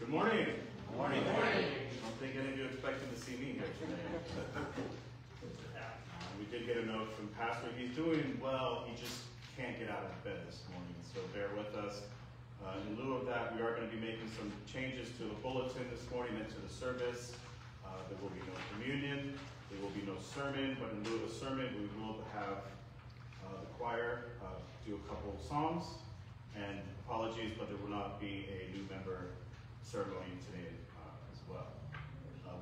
Good morning. Good morning. Good morning. I don't think any of you expected to see me here today. We did get a note from Pastor. He's doing well. He just can't get out of bed this morning, so bear with us. In lieu of that, we are going to be making some changes to the bulletin this morning and to the service. There will be no communion. There will be no sermon, but in lieu of a sermon, we will have the choir do a couple of songs. And apologies, but there will not be a new member ceremony today as well.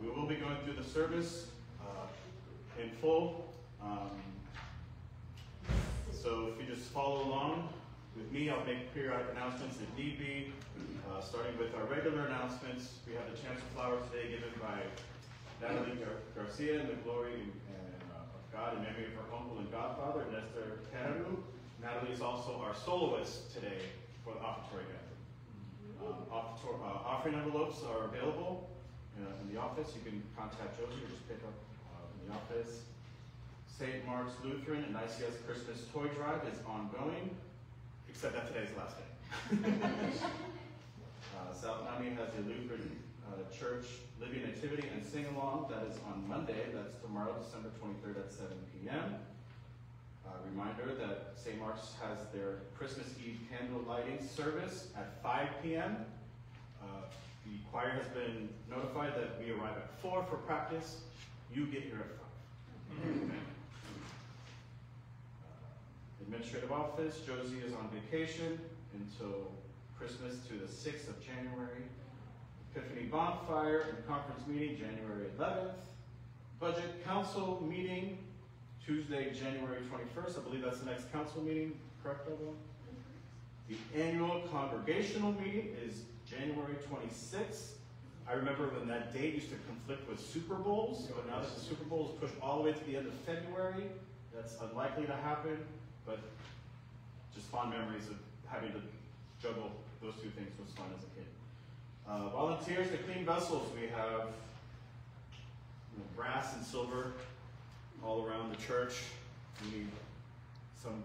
We will be going through the service in full. So if you just follow along with me, I'll make periodic announcements if need be. Starting with our regular announcements, we have the chancel flower today given by Natalie Garcia in the glory of God in memory of her uncle and godfather, Nestor Canaru. Natalie is also our soloist today for the offertory gathering. Offering envelopes are available in the office. You can contact Josie or just pick up in the office. St. Mark's Lutheran and ICS Christmas Toy Drive is ongoing, except that today's the last day. South Miami has the Lutheran Church Living Nativity and Sing-Along. That is on Monday. That's tomorrow, December 23rd at 7 p.m. Reminder that St. Mark's has their Christmas Eve candle lighting service at 5 p.m. The choir has been notified that we arrive at 4 for practice. You get here at 5. Administrative office, Josie is on vacation until Christmas to the 6th of January. Epiphany Bonfire and Conference Meeting, January 11th. Budget Council Meeting, Tuesday, January 21st. I believe that's the next council meeting, correct, everyone? The annual congregational meeting is January 26th. I remember when that date used to conflict with Super Bowls, but now that the Super Bowl is pushed all the way to the end of February, that's unlikely to happen, but just fond memories of having to juggle those two things was fun as a kid. Volunteers to clean vessels. We have brass and silver all around the church. We need some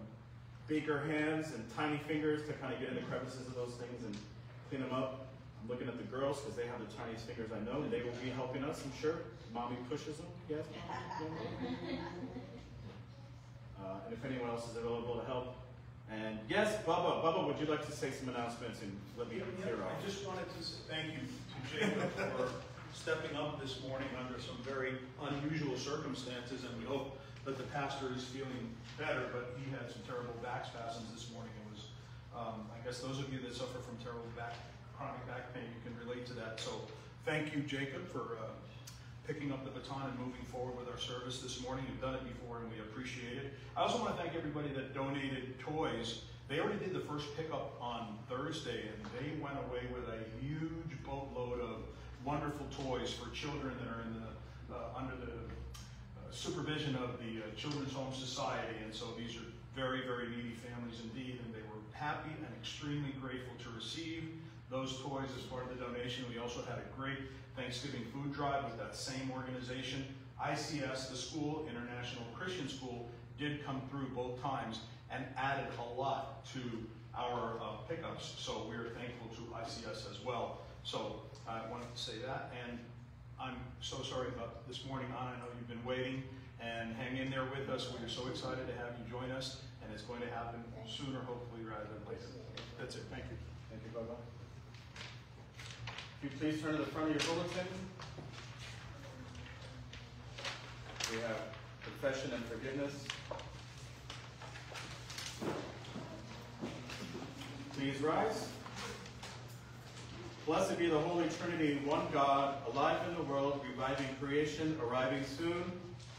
bigger hands and tiny fingers to kind of get in the crevices of those things and clean them up. I'm looking at the girls because they have the tiniest fingers I know, and they will be helping us, I'm sure. Mommy pushes them, yes? And if anyone else is available to help. And yes, Bubba, would you like to say some announcements and let me clear off? I just wanted to say thank you to Jacob for stepping up this morning under some very unusual circumstances, and we hope that the pastor is feeling better, but he had some terrible back spasms this morning. It was, I guess those of you that suffer from terrible chronic back pain, you can relate to that. So thank you, Jacob, for picking up the baton and moving forward with our service this morning. You've done it before, and we appreciate it. I also want to thank everybody that donated toys. They already did the first pickup on Thursday, and they went away with a huge boatload of wonderful toys for children that are in the under the supervision of the Children's Home Society. And so these are very, very needy families indeed, and they were happy and extremely grateful to receive those toys as part of the donation. We also had a great Thanksgiving food drive with that same organization. ICS, the school, International Christian School, did come through both times and added a lot to our pickups. So we're thankful to ICS as well. So I wanted to say that, and I'm so sorry about this morning on. I know you've been waiting, and hang in there with us. We are so excited to have you join us, and it's going to happen sooner, hopefully, rather than later. That's it. Thank you. Thank you, Bubba. If you please turn to the front of your bulletin. We have confession and forgiveness. Please rise. Blessed be the Holy Trinity, one God, alive in the world, reviving creation, arriving soon.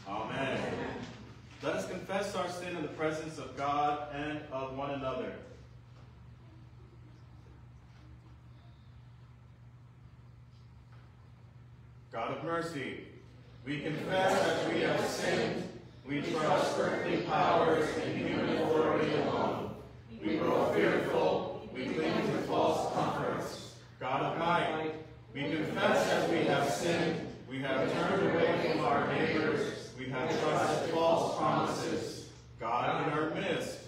Amen. Amen. Let us confess our sin in the presence of God and of one another. God of mercy, we confess that we have sinned. We trust earthly powers and human authority alone. We grow fearful. We cling to false comforts. God of might, we confess that we have sinned. We have turned away from our neighbors. We have trusted false promises. God in our midst,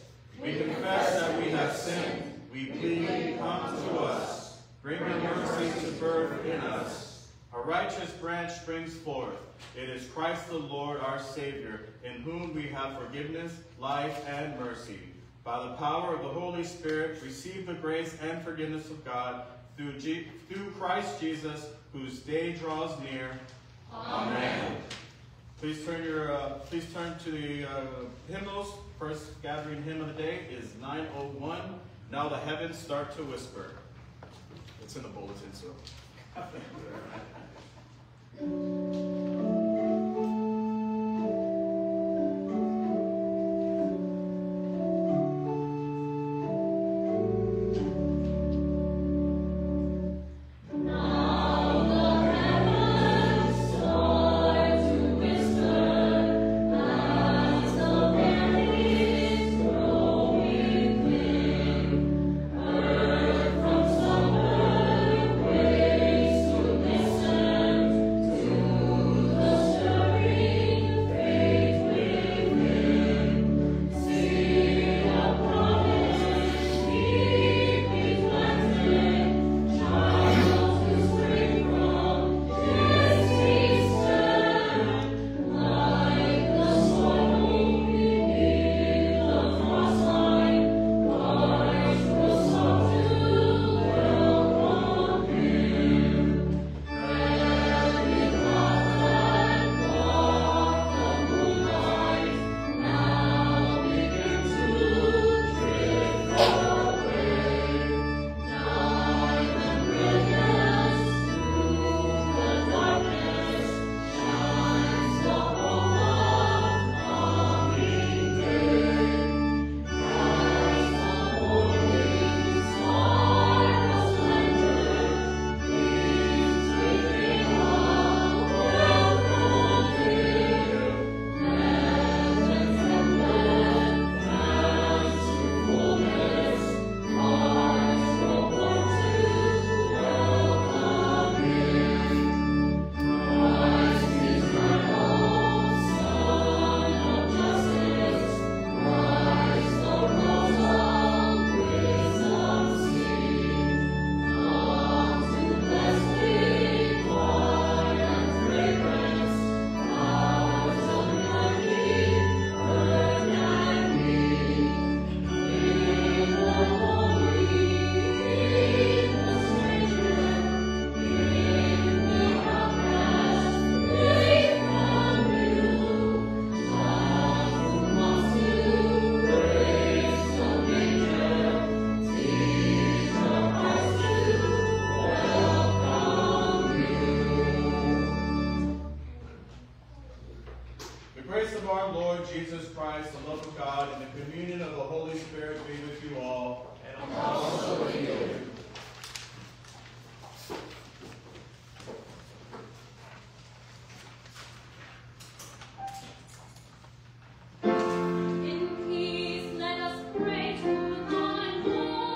we confess that we have sinned. We plead, come to us. Bring your mercy to birth in us. A righteous branch springs forth. It is Christ the Lord, our Savior, in whom we have forgiveness, life, and mercy. By the power of the Holy Spirit, receive the grace and forgiveness of God through Christ Jesus, whose day draws near. Amen. Please turn to the hymnals. First gathering hymn of the day is 901. Now the heavens start to whisper. It's in the bulletin, so. Jesus Christ, the love of God, and the communion of the Holy Spirit be with you all. And also with you. Let us pray to the Lord.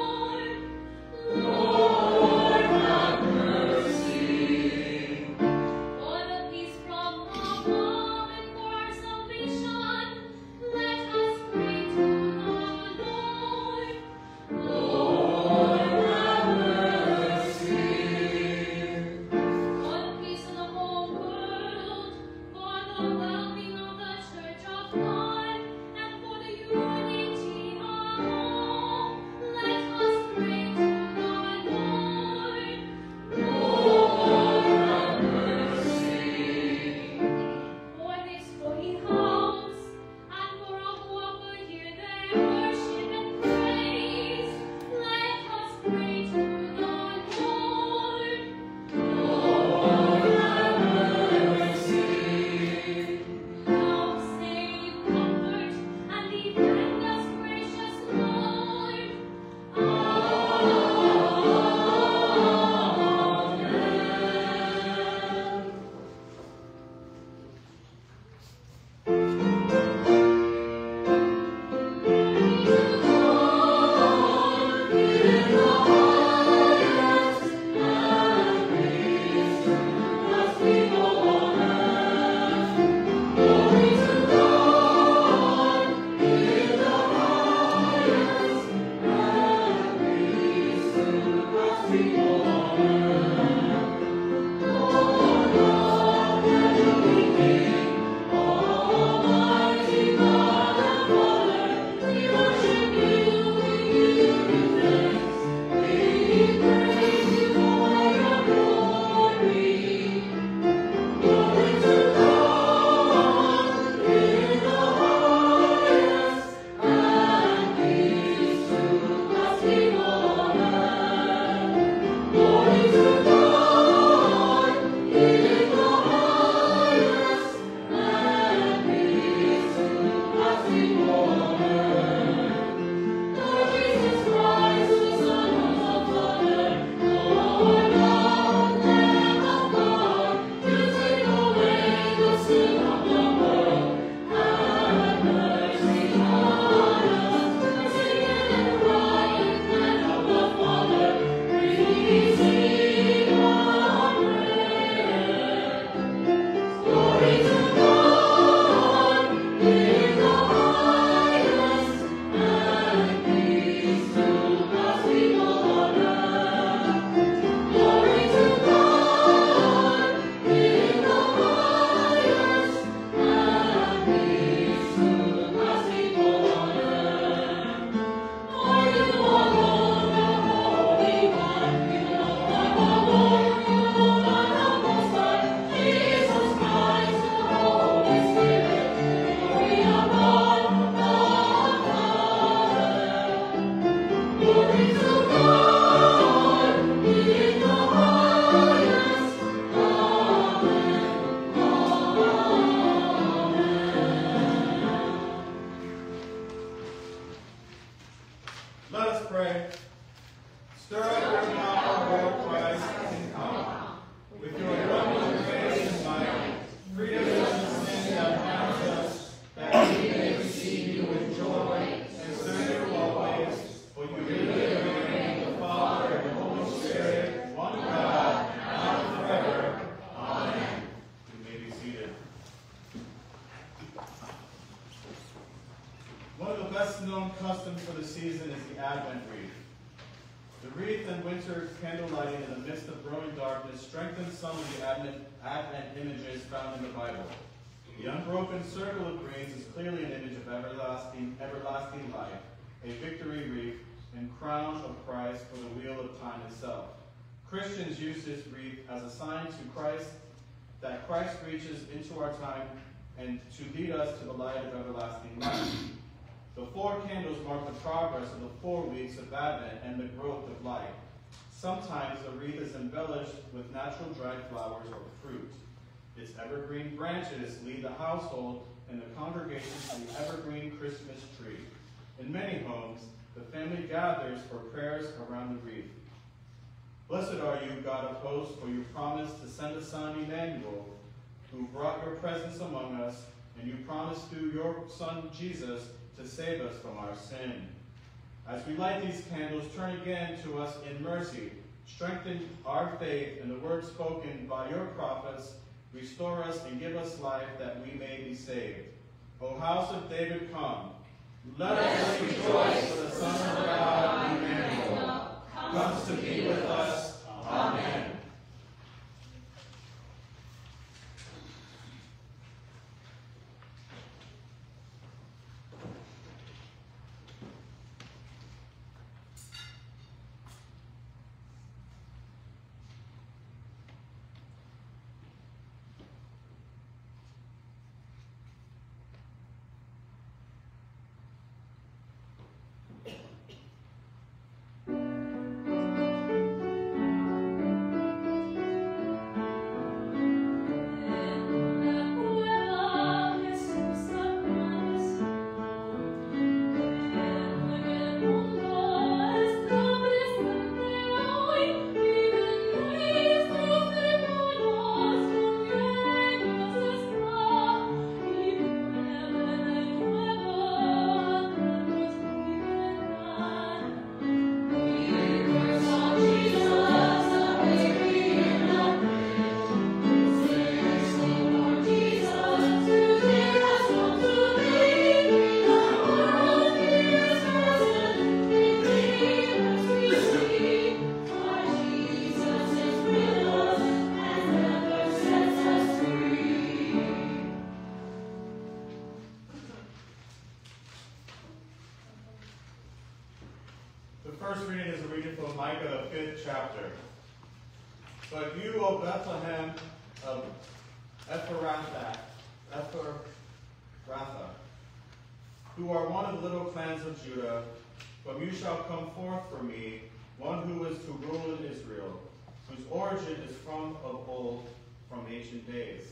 Stir up your mouth, Lord Christ, and come. With your abundant grace and might, free us from sin that binds us, that we may receive you with joy and serve you always. For you live and reign, the Father and the Holy Spirit, one God, now and forever. Amen. You may be seated. One of the best-known customs for the season is the Advent wreath. The wreath and winter candle lighting in the midst of growing darkness strengthens some of the Advent images found in the Bible. The unbroken circle of greens is clearly an image of everlasting life, a victory wreath, and crown of Christ for the wheel of time itself. Christians use this wreath as a sign to Christ that Christ reaches into our time and to lead us to the light of everlasting life. The 4 candles mark the progress of the 4 weeks of Advent and the growth of light. Sometimes the wreath is embellished with natural dried flowers or fruit. Its evergreen branches lead the household and the congregation to the evergreen Christmas tree. In many homes, the family gathers for prayers around the wreath. Blessed are you, God of hosts, for you promised to send a son, Emmanuel, who brought your presence among us, and you promised through your Son, Jesus, to save us from our sin. As we light these candles, turn again to us in mercy. Strengthen our faith in the word spoken by your prophets. Restore us and give us life that we may be saved. O house of David, come. Let us rejoice, for the Son of God, Emmanuel, comes to be with us. Amen. First reading is a reading from Micah, the 5th chapter. But you, O Bethlehem of Ephrathah, who are one of the little clans of Judah, from you shall come forth for me one who is to rule in Israel, whose origin is from of old, from ancient days.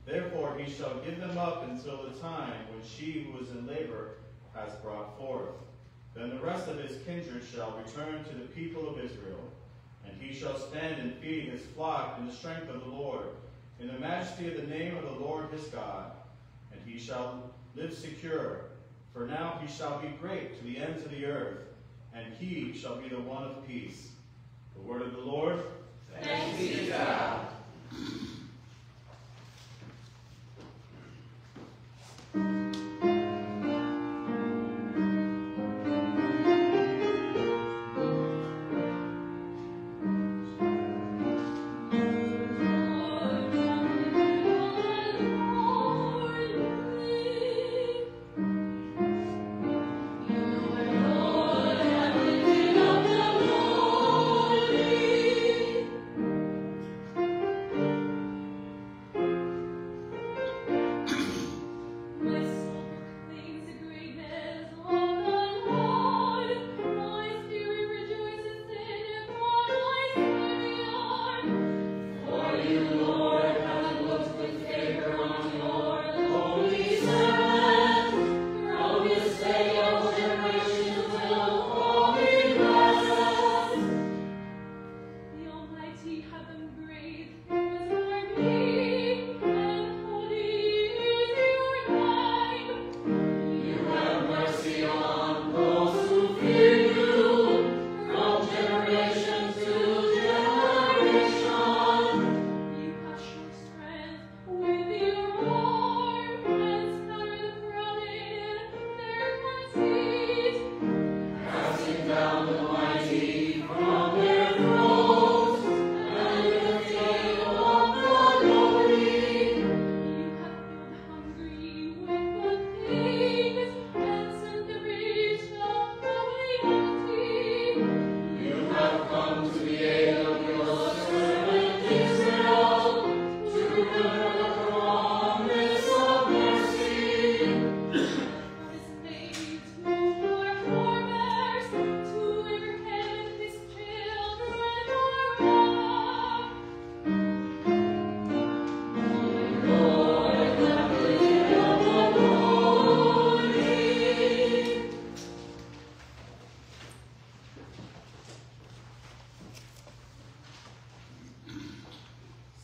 Therefore he shall give them up until the time when she who is in labor has brought forth. Then the rest of his kindred shall return to the people of Israel, and he shall stand and feed his flock in the strength of the Lord, in the majesty of the name of the Lord his God. And he shall live secure, for now he shall be great to the ends of the earth, and he shall be the one of peace. The word of the Lord. Thanks be to God.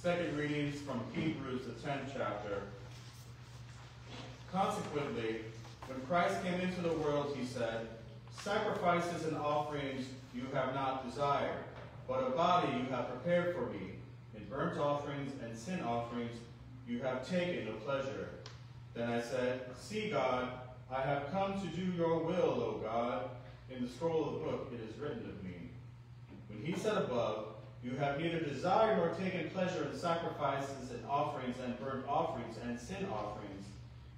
Second readings from Hebrews, the 10th chapter. Consequently, when Christ came into the world, he said, "Sacrifices and offerings you have not desired, but a body you have prepared for me. In burnt offerings and sin offerings you have taken no pleasure." Then I said, "See, God, I have come to do your will, O God. In the scroll of the book it is written of me." When he said above, "You have neither desired nor taken pleasure in sacrifices and offerings and burnt offerings and sin offerings.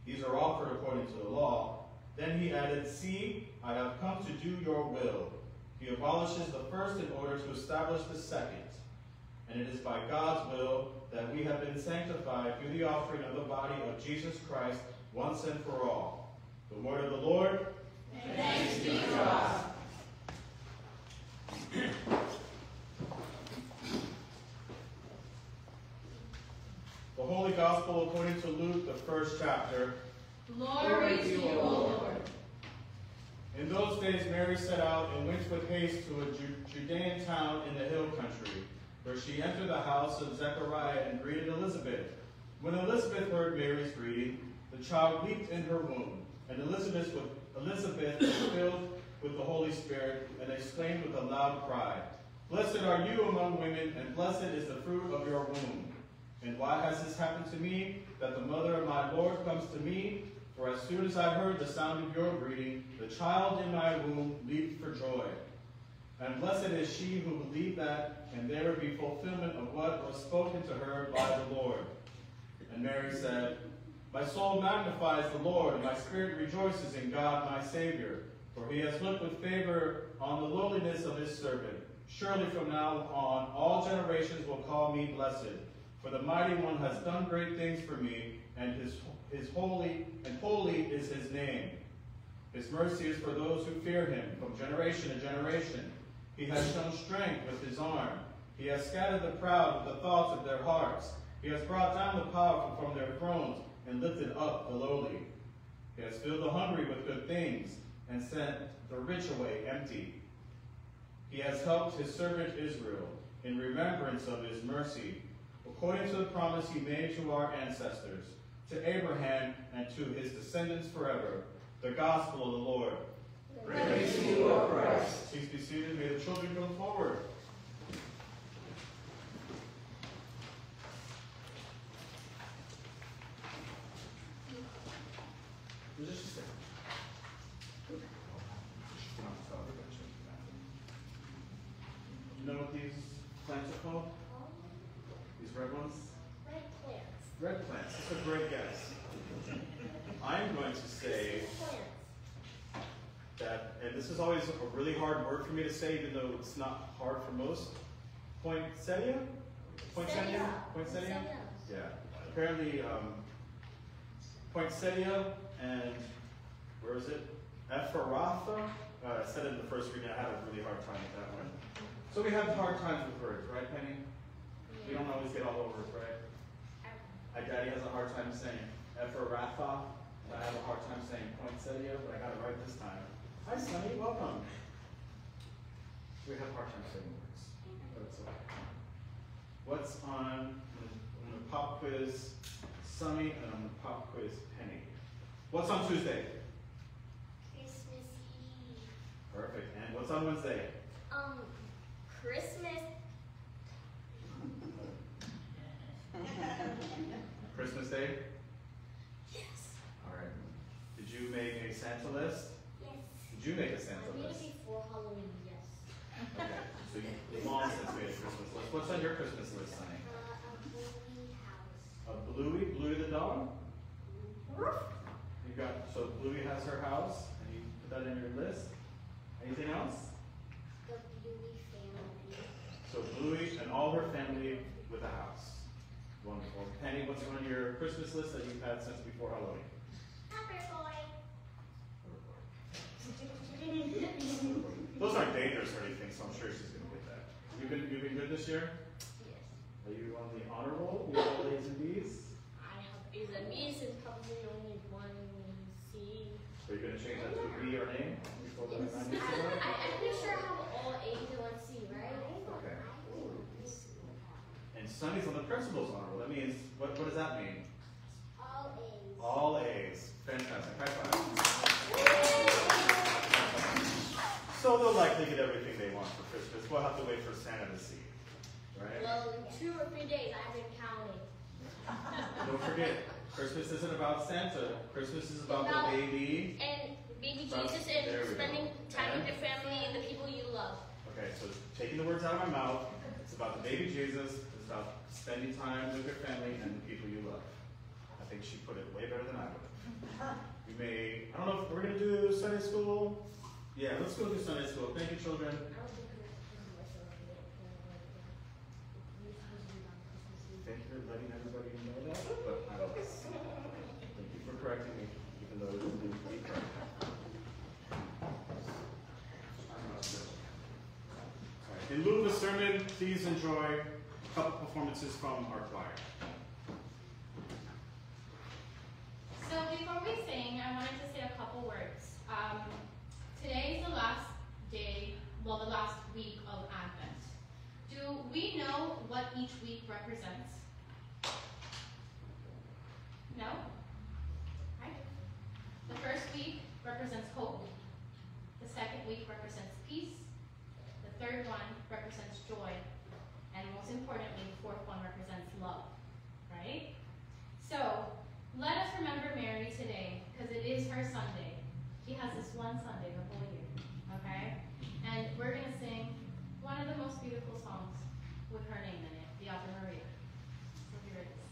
These are offered according to the law." Then he added, "See, I have come to do your will." He abolishes the first in order to establish the second. And it is by God's will that we have been sanctified through the offering of the body of Jesus Christ once and for all. The word of the Lord. Thanks be to God. The Holy Gospel according to Luke, the 1st chapter. Glory to you, O Lord. In those days Mary set out and went with haste to a Judean town in the hill country, where she entered the house of Zechariah and greeted Elizabeth. When Elizabeth heard Mary's greeting, the child leaped in her womb, and Elizabeth was filled with the Holy Spirit, and exclaimed with a loud cry, "Blessed are you among women, and blessed is the fruit of your womb. And why has this happened to me, that the mother of my Lord comes to me? For as soon as I heard the sound of your greeting, the child in my womb leaped for joy. And blessed is she who believed that, and there would be fulfillment of what was spoken to her by the Lord." And Mary said, "My soul magnifies the Lord, and my spirit rejoices in God my Savior, for he has looked with favor on the lowliness of his servant. Surely from now on all generations will call me blessed. For the Mighty One has done great things for me, and holy is his name. His mercy is for those who fear him from generation to generation. He has shown strength with his arm. He has scattered the proud with the thoughts of their hearts. He has brought down the powerful from their thrones and lifted up the lowly. He has filled the hungry with good things and sent the rich away empty. He has helped his servant Israel in remembrance of his mercy, according to the promise he made to our ancestors, to Abraham and to his descendants forever. The gospel of the Lord. Praise to you, O Christ. Please be seated. May the children come forward. You know what these plants are called? These red ones? Red plants. Red plants. That's a great guess. I'm going to say Plants. that, and this is always a really hard word for me to say, even though it's not hard for most. Poinsettia? Poinsettia? Poinsettia? Yeah. Apparently, poinsettia and, where is it? Ephrata? I said it in the first reading. I had a really hard time with that one. So we have hard times with words, right, Penny? We don't always get all over it, right? My daddy has a hard time saying Ephrata. I have a hard time saying poinsettia, but I got it right this time. Hi, Sonny. Welcome. We have a hard time saying words, but it's okay. What's on the pop quiz Sonny, and on the pop quiz Penny? What's on Tuesday? Christmas Eve. Perfect. And what's on Wednesday? Christmas. Christmas Day? Yes. All right. Did you make a Santa list? Yes. Did you make a Santa I made list? it before Halloween, yes. Okay. So you've long since made a Christmas list. What's on your Christmas list, Sonny? A Bluey house. A Bluey? Bluey the dog? You got, so Bluey has her house, and you put that in your list. Anything else? The Bluey family. So Bluey and all her family with a house. Wonderful. Penny, what's on your Christmas list that you've had since before Halloween? Those aren't dangerous or anything, so I'm sure she's gonna get that. You've been good this year? Yes. Are you on the honor roll? You have A's and B's? I have A's and B's and probably only one C. Are you gonna change that to a B or an A? Before the 90s? I'm pretty sure I have all A's and one C, right? Okay. And Sunny's on the principal's honor roll. That means, what does that mean? All A's. All A's. Fantastic. High five. So they'll likely get everything they want for Christmas. We'll have to wait for Santa to see. Right? Well, in 2 or 3 days, I've been counting. Don't forget, Christmas isn't about Santa. Christmas is about the baby. And baby About- Jesus there and we go. spending time with And- your family and the people you love. Okay, so taking the words out of my mouth, it's about the baby Jesus. It's about spending time with your family and the people you love. I think she put it way better than I would. We may, I don't know if we're going to do Sunday school. Yeah, let's go do Sunday school. Thank you, children. I don't think Thank you for letting everybody know that, but I don't. Thank you for correcting me, even though it didn't need to be corrected. Alright, in lieu of the sermon, please enjoy a couple performances from our choir. So before we sing, I wanted to say a couple words. Today is the last day, well, the last week of Advent. Do we know what each week represents? No? I do. The first week represents hope. The second week represents peace. The third one represents joy. And most importantly, the fourth one represents love. Right? So, let us remember Mary today, because it is her Sunday. She has this one Sunday the whole year, okay? And we're going to sing one of the most beautiful songs with her name in it, the Ave Maria. So here it is.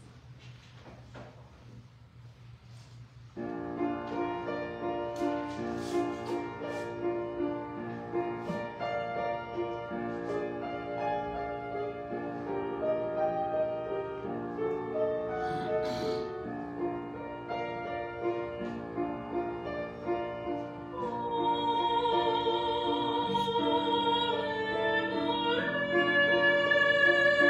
Thank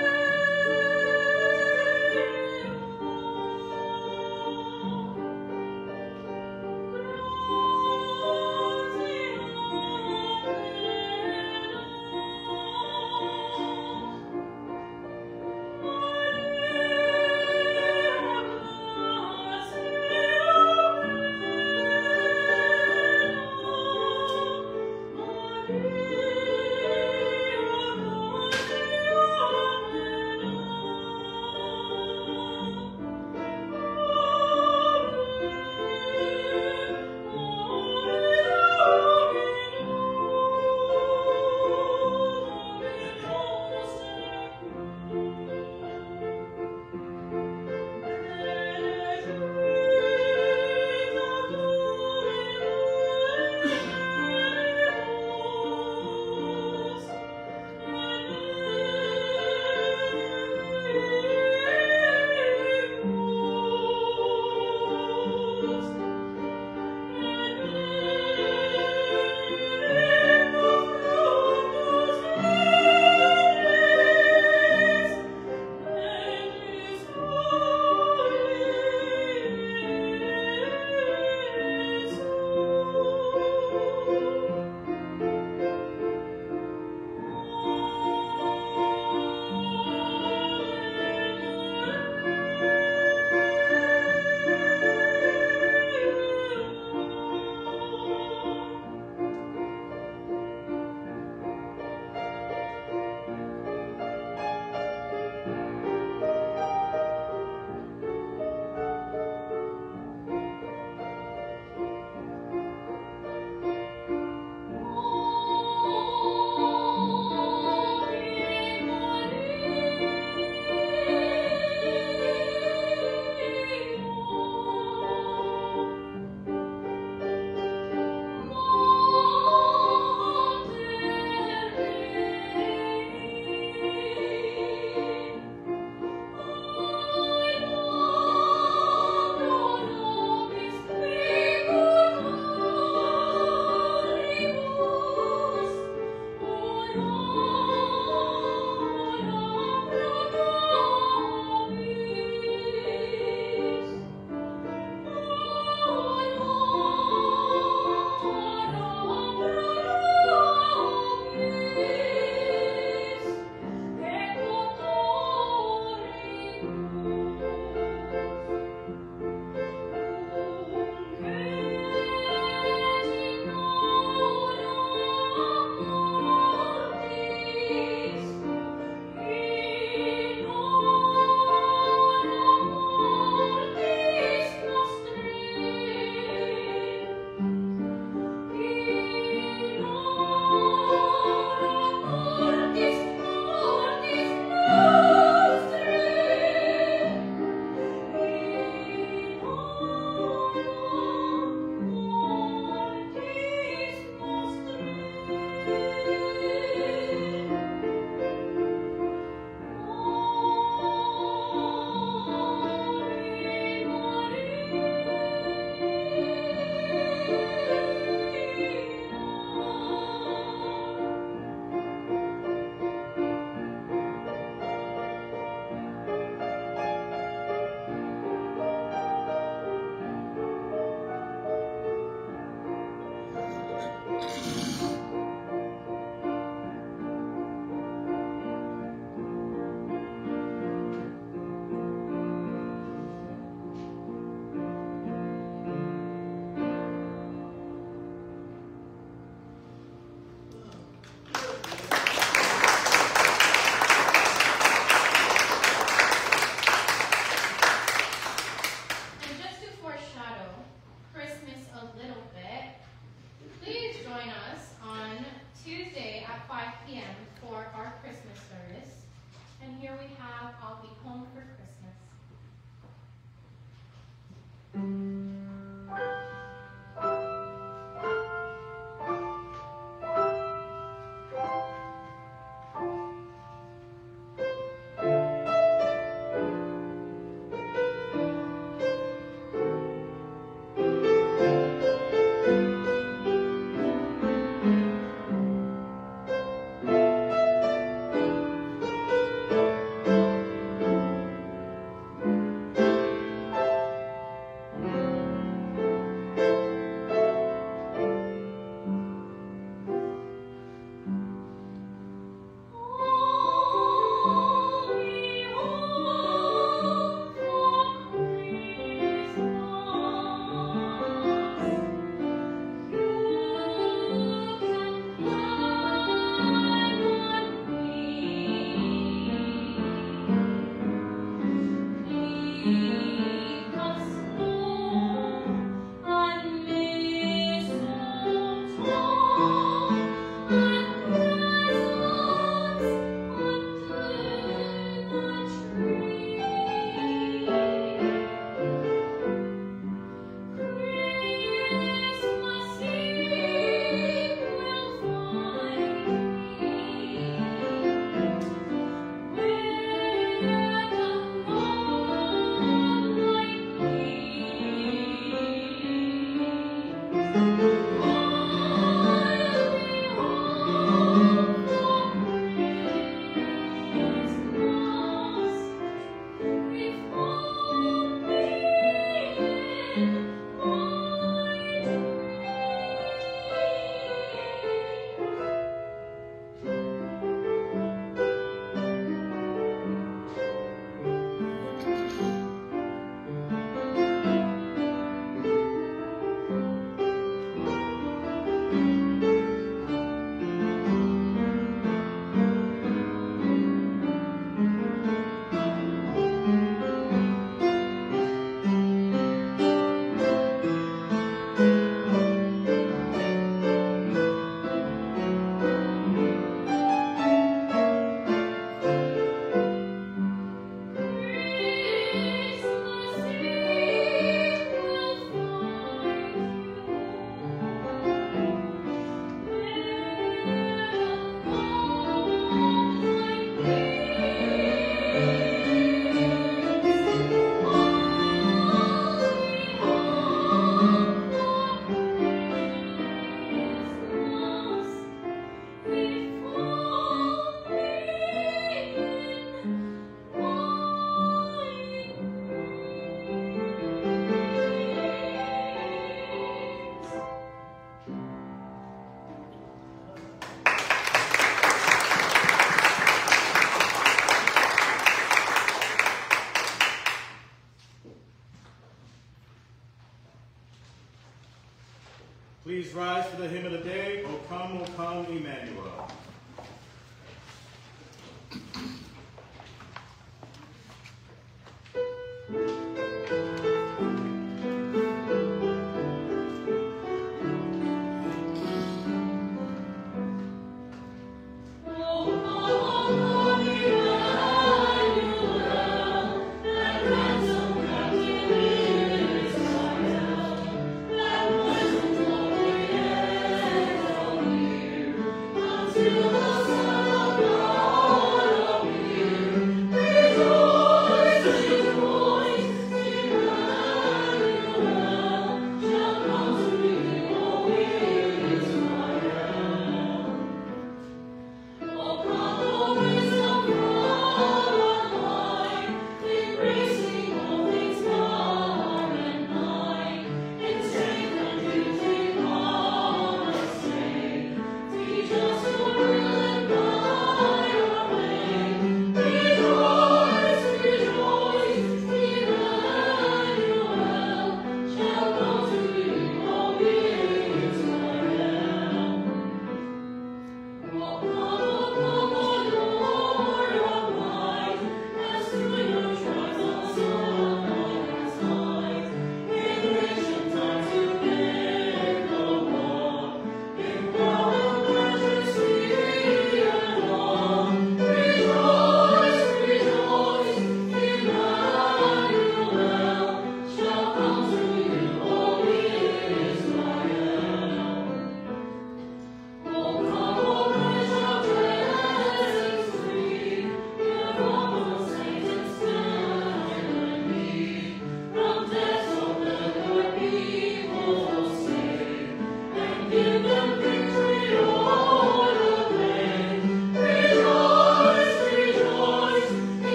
Please rise for the hymn of the day, O come, Emmanuel.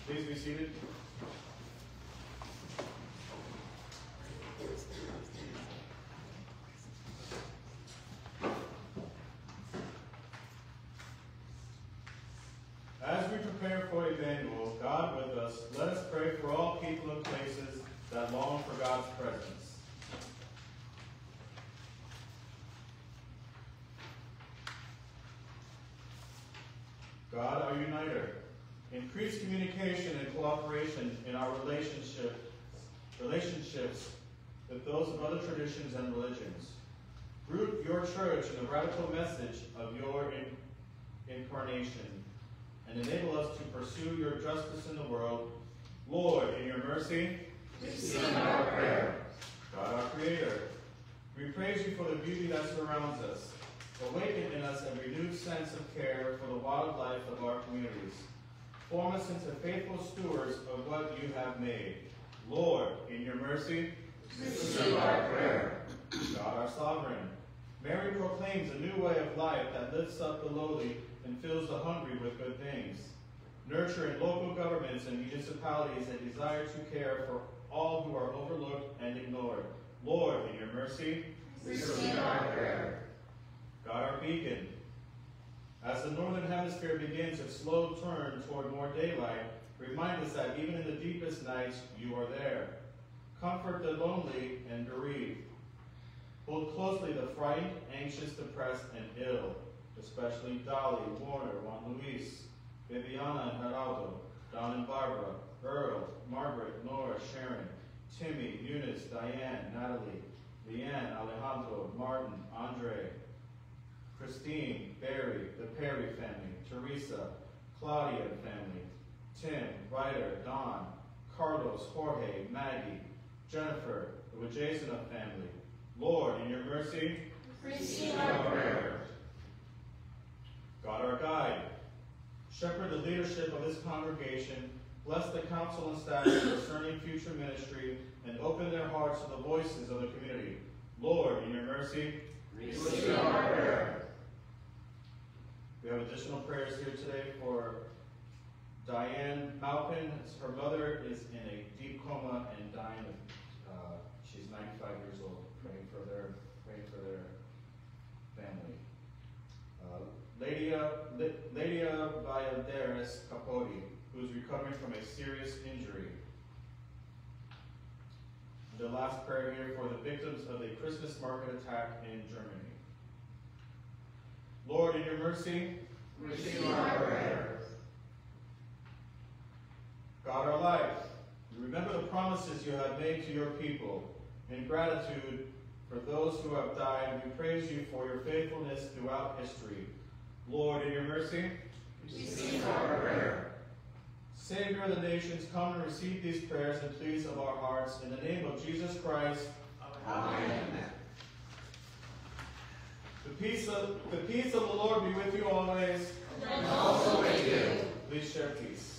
Please be seated. As we prepare for Emmanuel, God with us, let us pray for all people and places that long for God's presence. God, our uniter, increase communication and cooperation in our relationships with those of other traditions and religions. Root your church in the radical message of your incarnation, and enable us to pursue your justice in the world. Lord, in your mercy, Receive our prayer. God, our Creator, we praise you for the beauty that surrounds us. Awaken in us a renewed sense of care for the wildlife of our communities. Form us into faithful stewards of what you have made. Lord, in your mercy, Receive our prayer. God, our sovereign, Mary proclaims a new way of life that lifts up the lowly and fills the hungry with good things. Nurture in local governments and municipalities a desire to care for all who are overlooked and ignored. Lord, in your mercy, Receive our prayer. God, our beacon, as the northern hemisphere begins its slow turn toward more daylight, remind us that even in the deepest nights, you are there. Comfort the lonely and bereaved. Hold closely the frightened, anxious, depressed, and ill, especially Dolly, Warner, Juan Luis, Viviana and Geraldo, Don and Barbara, Earl, Margaret, Nora, Sharon, Timmy, Eunice, Diane, Natalie, Leanne, Alejandro, Martin, Andre, Christine, Barry, the Perry family, Teresa, Claudia family, Tim, Ryder, Don, Carlos, Jorge, Maggie, Jennifer, the Wajazina family. Lord, in your mercy, Receive our prayer. God, our guide, shepherd the leadership of this congregation, bless the council and staff concerning future ministry, and open their hearts to the voices of the community. Lord, in your mercy, Receive our prayer. we have additional prayers here today for Diane Malpin. Her mother is in a deep coma and dying. She's 95 years old. Praying for their family. Lydia Valladares Capote, who is recovering from a serious injury. The last prayer here for the victims of the Christmas market attack in Germany. Lord, in your mercy, Receive our prayer. God our life, we remember the promises you have made to your people. In gratitude for those who have died, we praise you for your faithfulness throughout history. Lord, in your mercy, Receive our prayer. Savior of the nations, come and receive these prayers and pleas of our hearts. In the name of Jesus Christ. Amen. The peace of the Lord be with you always. And also with you. Please share peace.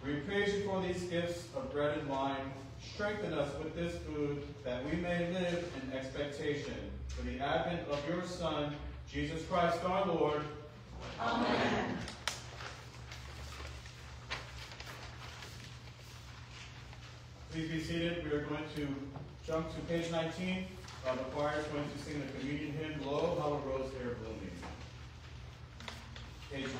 We praise you for these gifts of bread and wine. Strengthen us with this food, that we may live in expectation for the advent of your Son, Jesus Christ our Lord. Amen. Please be seated. We are going to jump to page 19. The choir is going to sing the communion hymn, Lo, How a Rose Here Blooming. Page 19.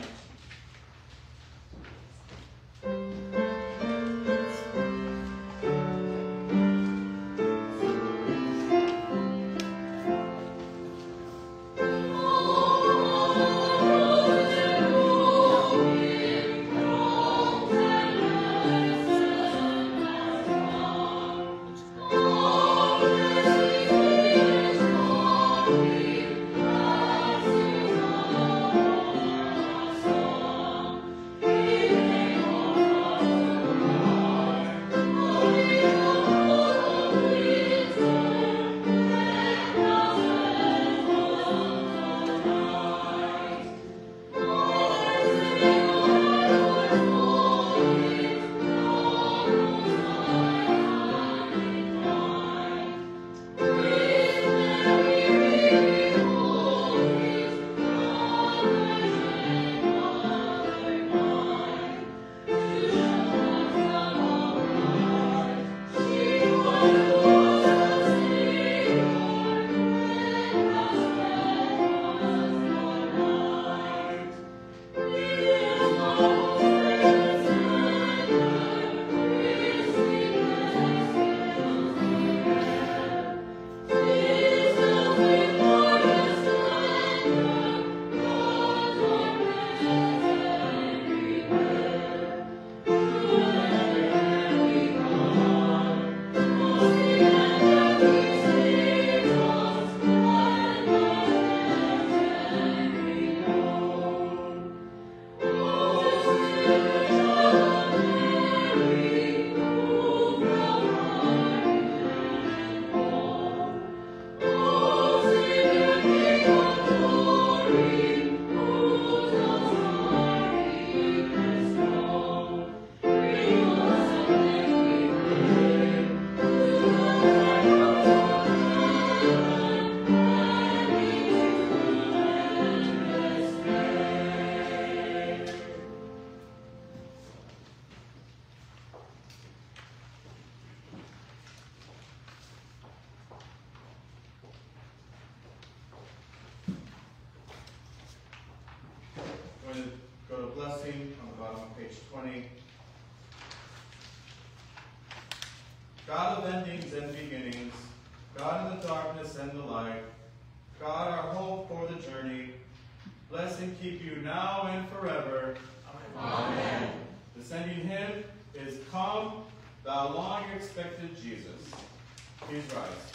Going to go to blessing on the bottom of page 20. God of endings and beginnings, God in the darkness and the light, God our hope for the journey, bless and keep you now and forever. Amen. The sending hymn is Come, Thou Long Expected Jesus. Please rise.